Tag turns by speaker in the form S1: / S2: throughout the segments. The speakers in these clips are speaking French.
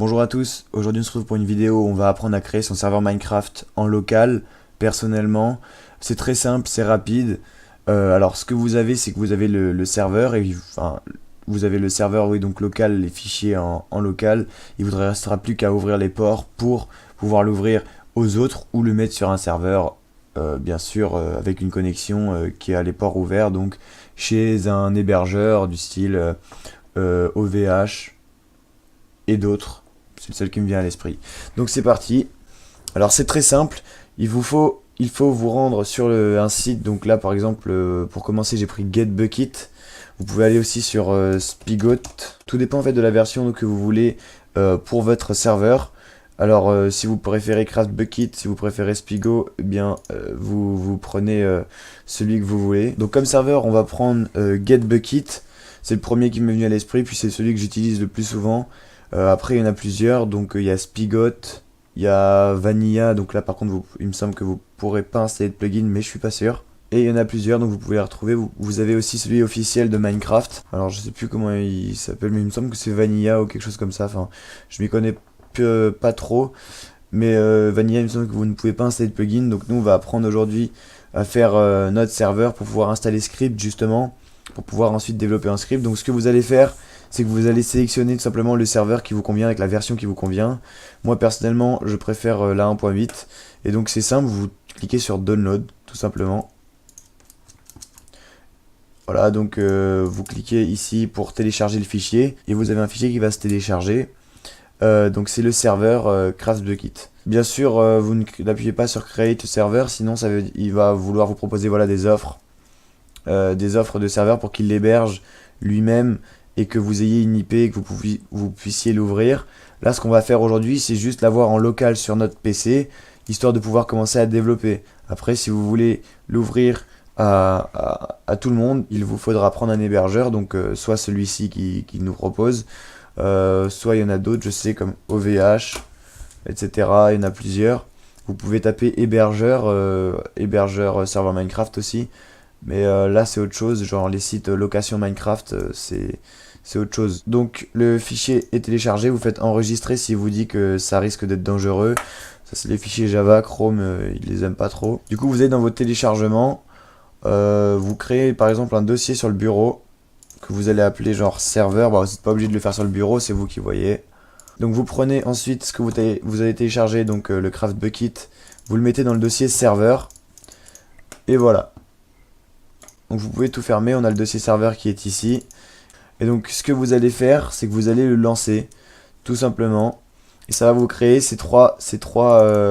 S1: Bonjour à tous, aujourd'hui on se retrouve pour une vidéo où on va apprendre à créer son serveur Minecraft en local, personnellement. C'est très simple, c'est rapide. Alors ce que vous avez, c'est que vous avez le serveur, et enfin vous avez le serveur, oui, donc local, les fichiers en local. Il vous restera plus qu'à ouvrir les ports pour pouvoir l'ouvrir aux autres ou le mettre sur un serveur, bien sûr avec une connexion qui a les ports ouverts, donc chez un hébergeur du style OVH et d'autres. C'est le seul qui me vient à l'esprit. Donc c'est parti. Alors c'est très simple. Il faut vous rendre sur un site. Donc là par exemple, pour commencer, j'ai pris GetBucket. Vous pouvez aller aussi sur Spigot. Tout dépend en fait de la version que vous voulez pour votre serveur. Alors si vous préférez CraftBucket, si vous préférez Spigot, eh bien vous prenez celui que vous voulez. Donc comme serveur, on va prendre GetBucket. C'est le premier qui m'est venu à l'esprit, puis c'est celui que j'utilise le plus souvent. Après, il y en a plusieurs, donc il y a Spigot, il y a Vanilla, donc là par contre, il me semble que vous pourrez pas installer de plugin, mais je suis pas sûr. Et il y en a plusieurs, donc vous pouvez les retrouver. Vous avez aussi celui officiel de Minecraft. Alors je sais plus comment il s'appelle, mais il me semble que c'est Vanilla ou quelque chose comme ça. Enfin, je m'y connais pas trop. Mais Vanilla, il me semble que vous ne pouvez pas installer de plugin. Donc nous, on va apprendre aujourd'hui à faire notre serveur pour pouvoir installer script justement, pour pouvoir ensuite développer un script. Donc ce que vous allez faire, c'est que vous allez sélectionner tout simplement le serveur qui vous convient avec la version qui vous convient. Moi personnellement, je préfère la 1.8. Et donc c'est simple, vous cliquez sur Download tout simplement. Voilà, donc vous cliquez ici pour télécharger le fichier et vous avez un fichier qui va se télécharger. Donc c'est le serveur CraftBucket. Bien sûr, vous n'appuyez pas sur Create Server, sinon il va vouloir vous proposer voilà, des offres de serveur pour qu'il l'héberge lui-même et que vous ayez une IP et que vous puissiez l'ouvrir. Là, ce qu'on va faire aujourd'hui, c'est juste l'avoir en local sur notre PC, histoire de pouvoir commencer à développer. Après, si vous voulez l'ouvrir à tout le monde, il vous faudra prendre un hébergeur, donc soit celui-ci qui nous propose, soit il y en a d'autres, je sais, comme OVH, etc. Il y en a plusieurs. Vous pouvez taper hébergeur, serveur Minecraft aussi. Mais là c'est autre chose, genre les sites location Minecraft, c'est autre chose. Donc le fichier est téléchargé, vous faites enregistrer si vous dit que ça risque d'être dangereux. Ça c'est les fichiers Java, Chrome, ils les aiment pas trop. Du coup vous allez dans vos téléchargements, vous créez par exemple un dossier sur le bureau que vous allez appeler genre serveur. Bon, vous n'êtes pas obligé de le faire sur le bureau, c'est vous qui voyez. Donc vous prenez ensuite ce que vous avez téléchargé, donc le CraftBucket, vous le mettez dans le dossier serveur, et voilà. Donc vous pouvez tout fermer, on a le dossier serveur qui est ici. Et donc ce que vous allez faire, c'est que vous allez le lancer, tout simplement. Et ça va vous créer ces trois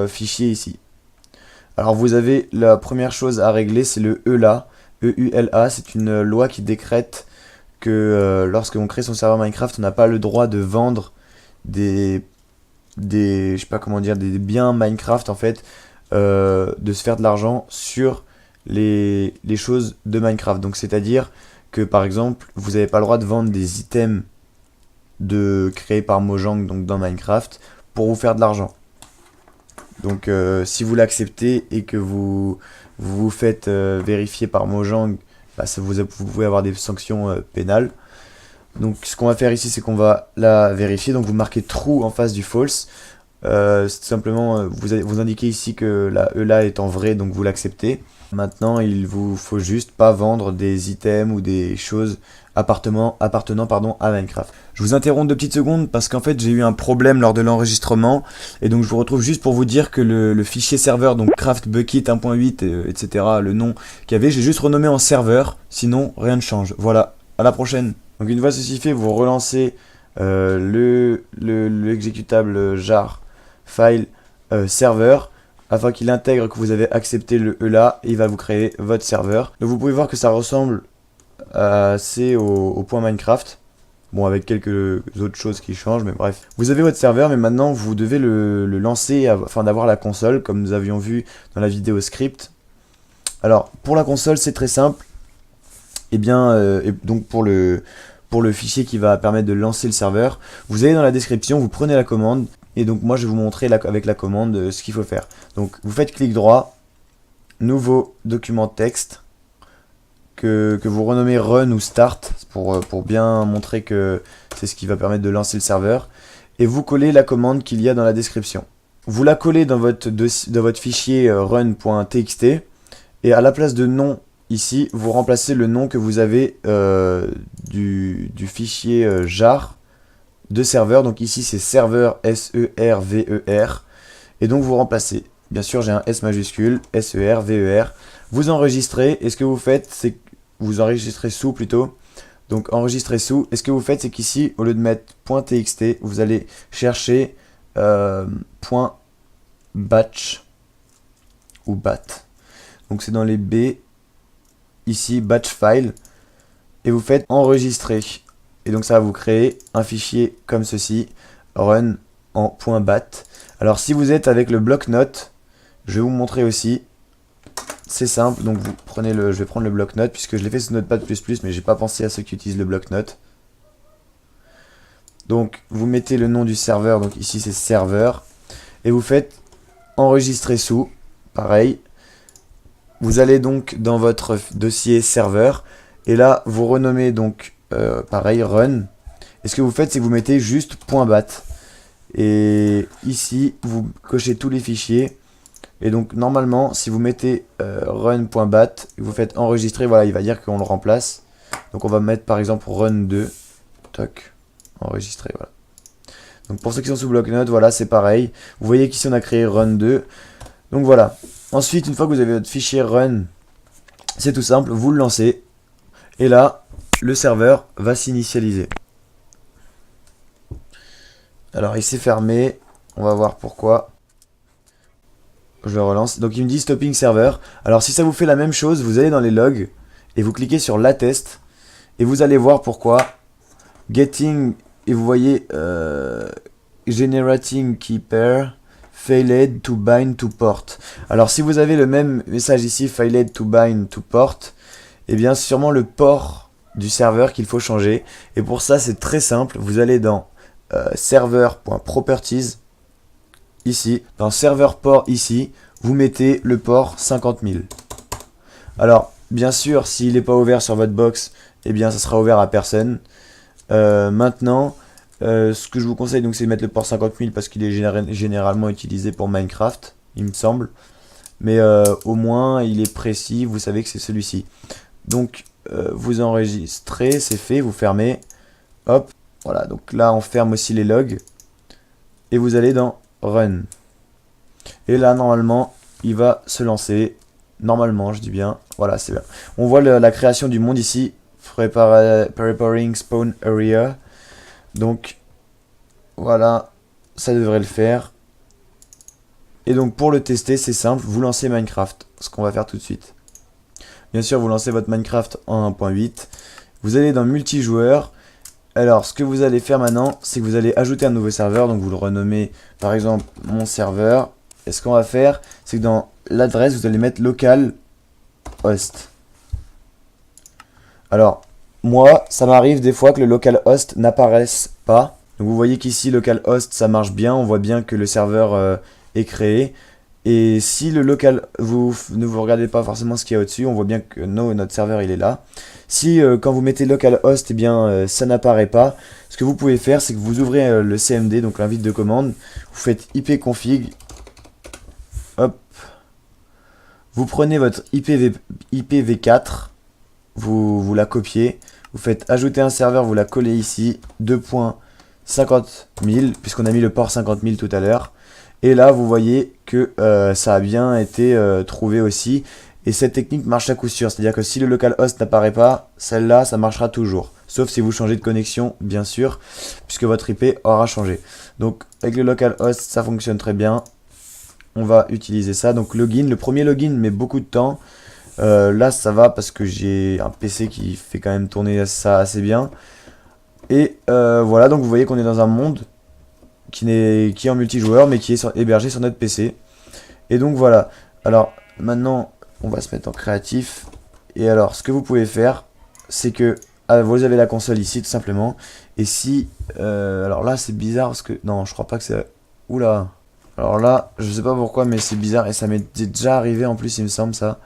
S1: fichiers ici. Alors vous avez la première chose à régler, c'est le EULA. EULA, c'est une loi qui décrète que lorsque on crée son serveur Minecraft, on n'a pas le droit de vendre je sais pas comment dire, des biens Minecraft en fait, de se faire de l'argent sur les choses de Minecraft. Donc c'est à dire que par exemple vous n'avez pas le droit de vendre des items créés par Mojang, donc dans Minecraft, pour vous faire de l'argent. Donc si vous l'acceptez et que vous faites vérifier par Mojang, bah, vous pouvez avoir des sanctions pénales. Donc ce qu'on va faire ici, c'est qu'on va la vérifier. Donc vous marquez true en face du false. C'est tout simplement, vous indiquez ici que la ELA est en vrai, donc vous l'acceptez. Maintenant, il vous faut juste pas vendre des items ou des choses appartenant à Minecraft. Je vous interromps 2 petites secondes parce qu'en fait j'ai eu un problème lors de l'enregistrement et donc je vous retrouve juste pour vous dire que le fichier serveur, donc CraftBucket 1.8, etc., le nom qu'il y avait, j'ai juste renommé en serveur, sinon rien ne change. Voilà, à la prochaine. Donc une fois ceci fait, vous relancez l'exécutable jar file serveur afin qu'il intègre que vous avez accepté le ELA et il va vous créer votre serveur. Donc vous pouvez voir que ça ressemble assez au point Minecraft. Bon, avec quelques autres choses qui changent, mais bref. Vous avez votre serveur, mais maintenant vous devez le lancer afin d'avoir la console, comme nous avions vu dans la vidéo script. Alors, pour la console, c'est très simple. Et bien, donc pour le fichier qui va permettre de lancer le serveur, vous allez dans la description, vous prenez la commande. Et donc moi je vais vous montrer avec la commande ce qu'il faut faire. Donc vous faites clic droit, nouveau document texte, que vous renommez run ou start pour bien montrer que c'est ce qui va permettre de lancer le serveur. et vous collez la commande qu'il y a dans la description. Vous la collez dans votre fichier run.txt et à la place de nom ici, vous remplacez le nom que vous avez du fichier jar de serveur. Donc ici c'est serveur S-E-R-V-E-R et donc vous remplacez. Bien sûr j'ai un S majuscule, S-E-R-V-E-R. Vous enregistrez et ce que vous faites c'est que vous enregistrez sous plutôt. Donc enregistrer sous, et ce que vous faites c'est qu'ici au lieu de mettre .txt, vous allez chercher .batch ou bat. Donc c'est dans les B, ici batch file, et vous faites enregistrer. Et donc ça va vous créer un fichier comme ceci, run en .bat. Alors si vous êtes avec le bloc-notes, je vais vous montrer aussi. C'est simple, donc vous prenez je vais prendre le bloc-notes puisque je l'ai fait sous Notepad++, mais j'ai pas pensé à ceux qui utilisent le bloc-notes. Donc vous mettez le nom du serveur, donc ici c'est serveur, et vous faites enregistrer sous, pareil. Vous allez donc dans votre dossier serveur, et là vous renommez donc pareil run. Et ce que vous faites c'est que vous mettez juste .bat. Et ici vous cochez tous les fichiers. Et donc normalement si vous mettez run.bat et vous faites enregistrer, voilà, il va dire qu'on le remplace. Donc on va mettre par exemple run2. Toc, enregistrer, voilà. Donc pour ceux qui sont sous bloc-notes, voilà, c'est pareil. Vous voyez qu'ici on a créé run2. Donc voilà. Ensuite, une fois que vous avez votre fichier run, c'est tout simple, vous le lancez. Et là, le serveur va s'initialiser. Alors il s'est fermé. On va voir pourquoi. Je le relance. Donc il me dit stopping server. Alors si ça vous fait la même chose, vous allez dans les logs et vous cliquez sur l'attest et vous allez voir pourquoi getting, et vous voyez generating key pair failed to bind to port. Alors si vous avez le même message ici, failed to bind to port, et bien c'est sûrement le port du serveur qu'il faut changer. Et pour ça c'est très simple, vous allez dans server.properties. Ici, dans serveur port ici, vous mettez le port 50 000. Alors, bien sûr, s'il n'est pas ouvert sur votre box, eh bien, ça sera ouvert à personne. Maintenant, ce que je vous conseille, donc, c'est de mettre le port 50 000 parce qu'il est généralement utilisé pour Minecraft, il me semble. Mais au moins, il est précis, vous savez que c'est celui-ci. Donc, vous enregistrez, c'est fait, vous fermez. Hop, voilà. Donc là, on ferme aussi les logs. Et vous allez dans run. Et là normalement il va se lancer. Normalement je dis bien. Voilà, c'est bien. On voit la création du monde ici. Preparing spawn area. Donc voilà, ça devrait le faire. Et donc pour le tester c'est simple. Vous lancez Minecraft. Ce qu'on va faire tout de suite. Bien sûr vous lancez votre Minecraft en 1.8. Vous allez dans multijoueur. Alors, ce que vous allez faire maintenant, c'est que vous allez ajouter un nouveau serveur. Donc, vous le renommez, par exemple, mon serveur. Et ce qu'on va faire, c'est que dans l'adresse, vous allez mettre local host. Alors, moi, ça m'arrive des fois que le local host n'apparaisse pas. Donc, vous voyez qu'ici, local host, ça marche bien. On voit bien que le serveur est créé. Et si le local, ne vous regardez pas forcément ce qu'il y a au-dessus, on voit bien que notre serveur, il est là. Si quand vous mettez localhost, eh bien ça n'apparaît pas, ce que vous pouvez faire, c'est que vous ouvrez le CMD, donc l'invite de commande, vous faites ipconfig, hop, vous prenez votre IPv4, vous la copiez, vous faites ajouter un serveur, vous la collez ici, 2.50 000, puisqu'on a mis le port 50 000 tout à l'heure. Et là, vous voyez que ça a bien été trouvé aussi. Et cette technique marche à coup sûr. C'est-à-dire que si le localhost n'apparaît pas, celle-là, ça marchera toujours. Sauf si vous changez de connexion, bien sûr, puisque votre IP aura changé. Donc, avec le localhost, ça fonctionne très bien. On va utiliser ça. Donc, login. Le premier login met beaucoup de temps. Là, ça va parce que j'ai un PC qui fait quand même tourner ça assez bien. Et voilà, donc vous voyez qu'on est dans un monde qui est en multijoueur mais qui est hébergé sur notre PC. Et donc voilà, alors maintenant on va se mettre en créatif. Et alors ce que vous pouvez faire, c'est que vous avez la console ici tout simplement. Et si alors là c'est bizarre parce que non, je crois pas que c'est, oula, alors là je sais pas pourquoi mais c'est bizarre et ça m'est déjà arrivé en plus, il me semble, ça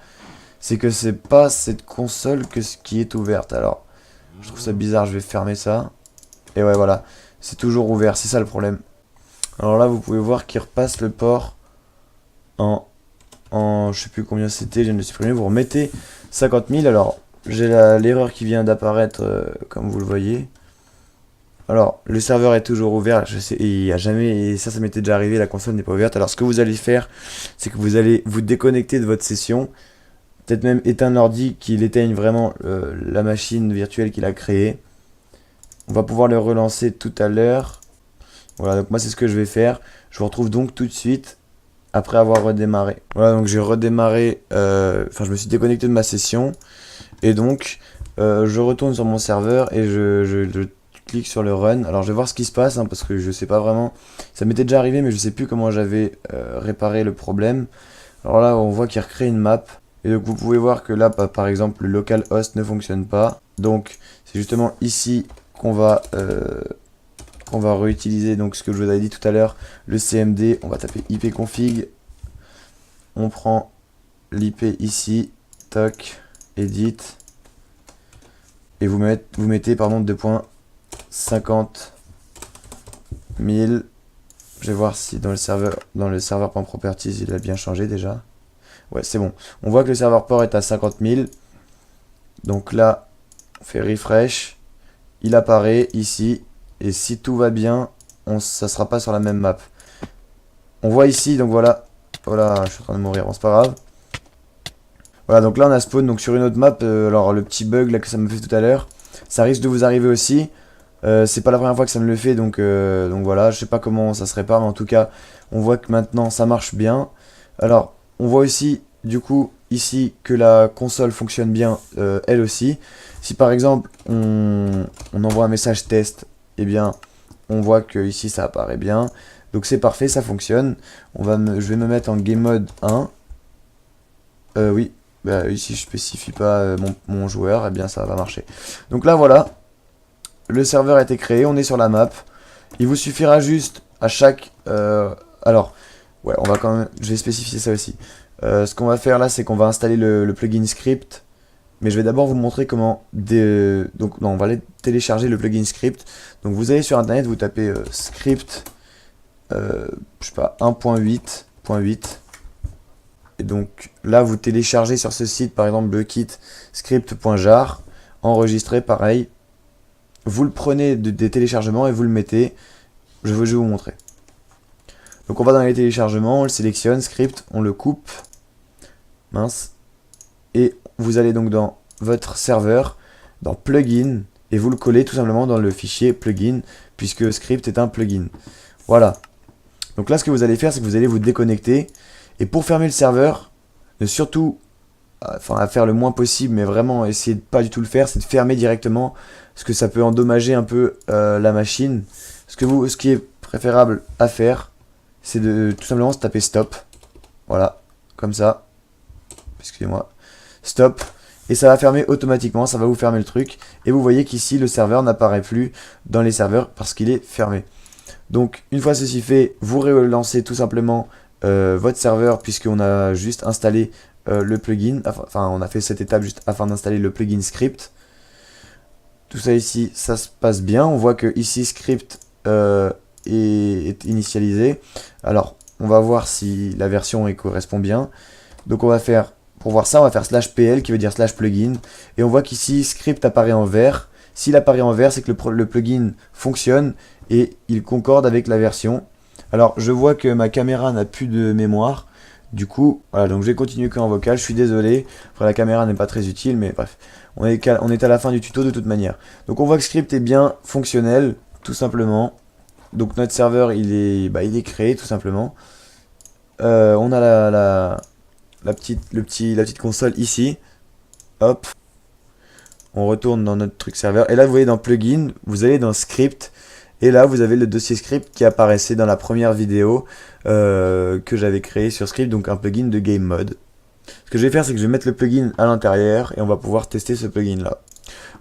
S1: c'est que c'est pas cette console qui est ouverte. Alors je trouve ça bizarre, je vais fermer ça. Et ouais, voilà. c'est toujours ouvert, c'est ça le problème. Alors là, vous pouvez voir qu'il repasse le port en je sais plus combien c'était, je viens de le supprimer. Vous remettez 50 000. Alors, j'ai l'erreur qui vient d'apparaître, comme vous le voyez. Alors, le serveur est toujours ouvert, je sais, il y a jamais, et ça m'était déjà arrivé, la console n'est pas ouverte. Alors, ce que vous allez faire, c'est que vous allez vous déconnecter de votre session, peut-être même éteindre l'ordi, qu'il éteigne vraiment la machine virtuelle qu'il a créée. On va pouvoir le relancer tout à l'heure. Voilà, donc moi c'est ce que je vais faire. Je vous retrouve donc tout de suite après avoir redémarré. Voilà, donc j'ai redémarré, enfin je me suis déconnecté de ma session, et donc je retourne sur mon serveur et je clique sur le run. Alors je vais voir ce qui se passe, hein, parce que je sais pas vraiment, ça m'était déjà arrivé mais je sais plus comment j'avais réparé le problème. Alors là on voit qu'il recrée une map, et donc vous pouvez voir que là par exemple le localhost ne fonctionne pas, donc c'est justement ici qu'on va réutiliser donc ce que je vous avais dit tout à l'heure, le CMD. On va taper ipconfig, on prend l'IP ici, toc, edit, et vous mettez pardon 2.50 000. Je vais voir si dans le serveur.properties il a bien changé déjà. Ouais, c'est bon. On voit que le serveur port est à 50 000. Donc là, on fait refresh. Il apparaît ici. Et si tout va bien, ça sera pas sur la même map. On voit ici, donc voilà. Voilà, je suis en train de mourir, bon c'est pas grave. Voilà, donc là on a spawn donc sur une autre map. Alors le petit bug là que ça me fait tout à l'heure, ça risque de vous arriver aussi. C'est pas la première fois que ça me le fait, donc voilà, je sais pas comment ça se répare, mais en tout cas, on voit que maintenant ça marche bien. Alors, on voit aussi, du coup, ici, que la console fonctionne bien, elle aussi. Si par exemple, on envoie un message test, eh bien, on voit que ici ça apparaît bien. Donc c'est parfait, ça fonctionne. Je vais me mettre en game mode 1. Oui, bah, ici je spécifie pas mon joueur, eh bien ça va marcher. Donc là voilà. Le serveur a été créé, on est sur la map. Il vous suffira juste à chaque... alors, ouais, on va quand même... Je vais spécifier ça aussi. Ce qu'on va faire là, c'est qu'on va installer le plugin script. Mais je vais d'abord vous montrer comment... Donc, non, on va aller télécharger le plugin script. Donc, vous allez sur internet, vous tapez script, je sais pas, 1.8.8. Et donc, là, vous téléchargez sur ce site, par exemple, le kit script.jar. Enregistré, pareil. Vous le prenez des téléchargements et vous le mettez. Je vais vous montrer. Donc on va dans les téléchargements, on le sélectionne, script, on le coupe. Mince. Et vous allez donc dans votre serveur, dans plugin, et vous le collez tout simplement dans le fichier plugin, puisque script est un plugin. Voilà. Donc là ce que vous allez faire, c'est que vous allez vous déconnecter. Et pour fermer le serveur, ne surtout... Enfin, à faire le moins possible, mais vraiment essayer de pas du tout le faire, c'est de fermer directement, parce que ça peut endommager un peu la machine. Ce qui est préférable à faire, c'est de tout simplement se taper stop. Voilà, comme ça. Excusez-moi. Stop. Et ça va fermer automatiquement, ça va vous fermer le truc. Et vous voyez qu'ici, le serveur n'apparaît plus dans les serveurs parce qu'il est fermé. Donc, une fois ceci fait, vous relancez tout simplement votre serveur, puisqu'on a juste installé le plugin, enfin on a fait cette étape juste afin d'installer le plugin script. Tout ça ici, ça se passe bien. On voit que ici script est initialisé. Alors on va voir si la version correspond bien. Donc on va faire, pour voir ça, on va faire /pl qui veut dire /plugin. Et on voit qu'ici script apparaît en vert. S'il apparaît en vert, c'est que le plugin fonctionne et il concorde avec la version. Alors je vois que ma caméra n'a plus de mémoire. Du coup, voilà, donc je vais continuer qu'en vocal, je suis désolé, après la caméra n'est pas très utile, mais bref, on est à la fin du tuto de toute manière. Donc on voit que script est bien fonctionnel, tout simplement. Donc notre serveur, il est créé, tout simplement. On a la petite console ici, hop, on retourne dans notre truc serveur, et là vous voyez dans plugin, vous allez dans script, et là vous avez le dossier script qui apparaissait dans la première vidéo que j'avais créé sur script, donc un plugin de game mode. Ce que je vais faire, c'est que je vais mettre le plugin à l'intérieur et on va pouvoir tester ce plugin là.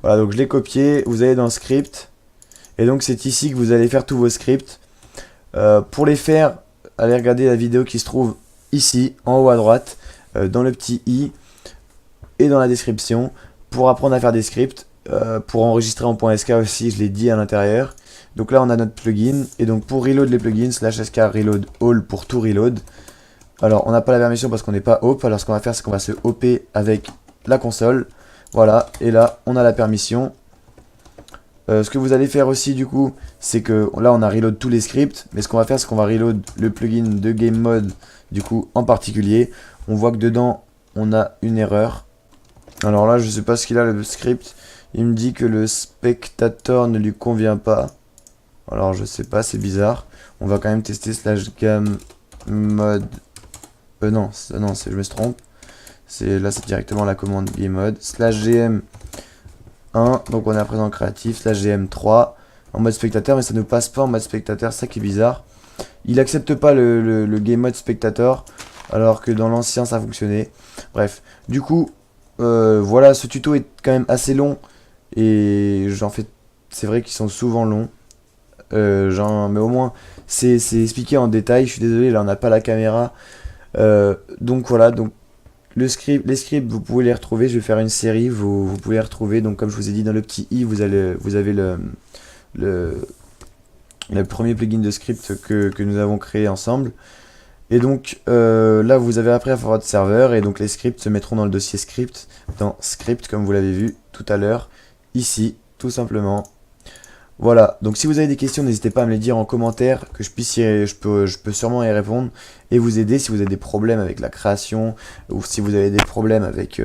S1: Voilà, donc je l'ai copié, vous allez dans script, et donc c'est ici que vous allez faire tous vos scripts. Pour les faire, allez regarder la vidéo qui se trouve ici, en haut à droite, dans le petit i, et dans la description, pour apprendre à faire des scripts, pour enregistrer en .sk aussi, je l'ai dit à l'intérieur. Donc là on a notre plugin, et donc pour reload les plugins, /sk reload all pour tout reload. Alors on n'a pas la permission parce qu'on n'est pas op, alors ce qu'on va faire c'est qu'on va se op avec la console. Voilà, et là on a la permission. Ce que vous allez faire aussi du coup, c'est que là on a reload tous les scripts, mais ce qu'on va faire c'est qu'on va reload le plugin de game mode du coup en particulier. On voit que dedans on a une erreur. Alors là je sais pas ce qu'il a le script, il me dit que le spectateur ne lui convient pas. Alors je sais pas, c'est bizarre. On va quand même tester /game mode. Non, je me trompe. Là c'est directement la commande game mode /gm 1, donc on est à présent créatif, /gm3 en mode spectateur, mais ça ne passe pas en mode spectateur, ça qui est bizarre. Il accepte pas le game mode spectateur, alors que dans l'ancien ça fonctionnait. Bref, du coup, voilà, ce tuto est quand même assez long, et j'en fais, c'est vrai qu'ils sont souvent longs, mais au moins c'est expliqué en détail. Je suis désolé, là on n'a pas la caméra, donc voilà, donc les scripts, vous pouvez les retrouver. Je vais faire une série, vous pouvez les retrouver. Donc, comme je vous ai dit, dans le petit i, vous avez le premier plugin de script que nous avons créé ensemble. Et donc, là, vous avez après à faire votre serveur. Et donc, les scripts se mettront dans le dossier script, dans script, comme vous l'avez vu tout à l'heure, ici, tout simplement. Voilà, donc si vous avez des questions, n'hésitez pas à me les dire en commentaire, que je peux sûrement y répondre et vous aider si vous avez des problèmes avec la création, ou si vous avez des problèmes avec,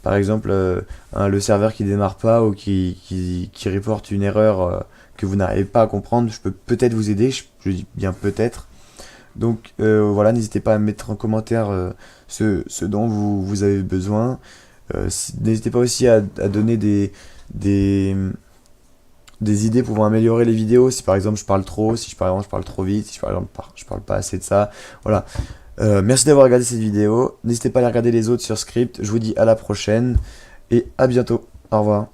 S1: par exemple, le serveur qui démarre pas, ou qui reporte une erreur que vous n'arrivez pas à comprendre. Je peux peut-être vous aider, je dis bien peut-être. Donc voilà, n'hésitez pas à mettre en commentaire ce dont vous avez besoin. N'hésitez pas aussi à donner des idées pouvant améliorer les vidéos, si par exemple je parle trop, si par exemple je parle trop vite, si par exemple je parle pas assez de ça. Voilà. Merci d'avoir regardé cette vidéo. N'hésitez pas à aller regarder les autres sur Script. Je vous dis à la prochaine et à bientôt. Au revoir.